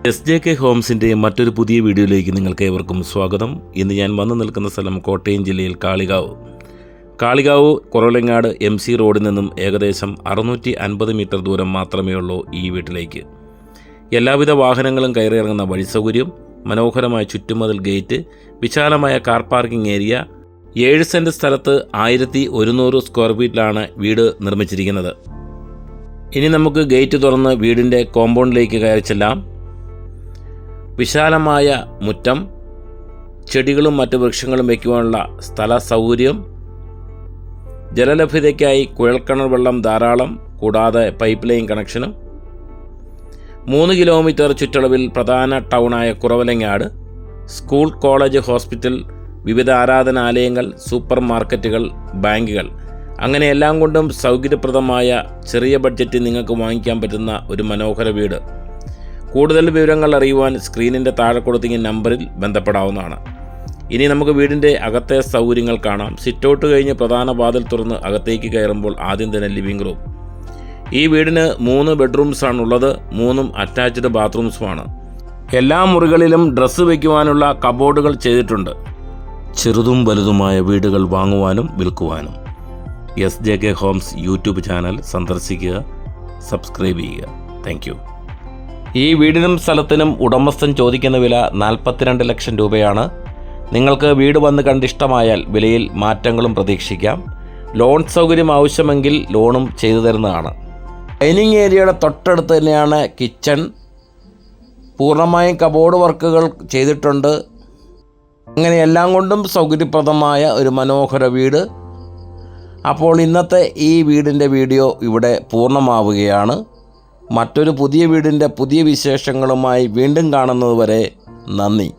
SJK ഹോംസിൻ്റെ മറ്റൊരു പുതിയ വീഡിയോയിലേക്ക് നിങ്ങൾക്ക് ഏവർക്കും സ്വാഗതം. ഇന്ന് ഞാൻ വന്നു നിൽക്കുന്ന സ്ഥലം കോട്ടയം ജില്ലയിൽ കാളികാവ് കുറവലങ്ങാട് MC റോഡിൽ നിന്നും ഏകദേശം 650 മീറ്റർ ദൂരം മാത്രമേ ഉള്ളൂ ഈ വീട്ടിലേക്ക്. എല്ലാവിധ വാഹനങ്ങളും കയറിയിറങ്ങുന്ന വഴി സൗകര്യം, മനോഹരമായ ചുറ്റുമതിൽ ഗേറ്റ്, വിശാലമായ കാർ പാർക്കിംഗ് ഏരിയ, 7 സെൻറ്റ് സ്ഥലത്ത് 1100 സ്ക്വയർ ഫീറ്റിലാണ് വീട് നിർമ്മിച്ചിരിക്കുന്നത്. ഇനി നമുക്ക് ഗേറ്റ് തുറന്ന് വീടിൻ്റെ കോമ്പൗണ്ടിലേക്ക് കയറി ചെല്ലാം. വിശാലമായ മുറ്റം, ചെടികളും മറ്റ് വൃക്ഷങ്ങളും വയ്ക്കുവാനുള്ള സ്ഥല സൗകര്യം, ജലലഭ്യതയ്ക്കായി കുഴൽക്കിണർ വെള്ളം ധാരാളം, കൂടാതെ പൈപ്പ് ലൈൻ കണക്ഷനും, 3 കിലോമീറ്റർ ചുറ്റളവിൽ പ്രധാന ടൗണായ കുറവലങ്ങാട്, സ്കൂൾ, കോളേജ്, ഹോസ്പിറ്റൽ, വിവിധ ആരാധനാലയങ്ങൾ, സൂപ്പർ മാർക്കറ്റുകൾ, ബാങ്കുകൾ, അങ്ങനെ എല്ലാം കൊണ്ടും സൗകര്യപ്രദമായ ചെറിയ ബഡ്ജറ്റിൽ നിങ്ങൾക്ക് വാങ്ങിക്കാൻ പറ്റുന്ന ഒരു മനോഹര വീട്. കൂടുതൽ വിവരങ്ങൾ അറിയുവാൻ സ്ക്രീനിൻ്റെ താഴെ കൊടുത്തിരിക്കുന്ന നമ്പറിൽ ബന്ധപ്പെടാവുന്നതാണ്. ഇനി നമുക്ക് വീടിൻ്റെ അകത്തെ സൗകര്യങ്ങൾ കാണാം. സിറ്റൗട്ട് കഴിഞ്ഞ് പ്രധാന വാതിൽ തുറന്ന് അകത്തേക്ക് കയറുമ്പോൾ ആദ്യം തന്നെ ലിവിംഗ് റൂം. ഈ വീടിന് 3 ബെഡ്റൂംസാണുള്ളത്, 3 അറ്റാച്ച്ഡ് ബാത്റൂംസുമാണ്. എല്ലാ മുറികളിലും ഡ്രസ്സ് വയ്ക്കുവാനുള്ള കബോർഡുകൾ ചെയ്തിട്ടുണ്ട്. ചെറുതും വലുതുമായ വീടുകൾ വാങ്ങുവാനും വിൽക്കുവാനും SJK ഹോംസ് യൂട്യൂബ് ചാനൽ സന്ദർശിക്കുക, സബ്സ്ക്രൈബ് ചെയ്യുക. Thank you. ഈ വീടിനും സ്ഥലത്തിനും ഉടമസ്ഥൻ ചോദിക്കുന്ന വില 42 ലക്ഷം രൂപയാണ്. നിങ്ങൾക്ക് വീട് വന്ന് കണ്ടിഷ്ടമായാൽ വിലയിൽ മാറ്റങ്ങളും പ്രതീക്ഷിക്കാം. ലോൺ സൗകര്യം ആവശ്യമെങ്കിൽ ലോണും ചെയ്തു തരുന്നതാണ്. ഡൈനിങ് ഏരിയയുടെ തൊട്ടടുത്ത് തന്നെയാണ് കിച്ചൺ. പൂർണ്ണമായും കബോർഡ് വർക്കുകൾ ചെയ്തിട്ടുണ്ട്. അങ്ങനെ എല്ലാം കൊണ്ടും സൗകര്യപ്രദമായ ഒരു മനോഹര വീട്. അപ്പോൾ ഇന്നത്തെ ഈ വീടിൻ്റെ വീഡിയോ ഇവിടെ പൂർണ്ണമാവുകയാണ്. മറ്റൊരു പുതിയ വീടിൻ്റെ പുതിയ വിശേഷങ്ങളുമായി വീണ്ടും കാണുന്നതുവരെ നന്ദി.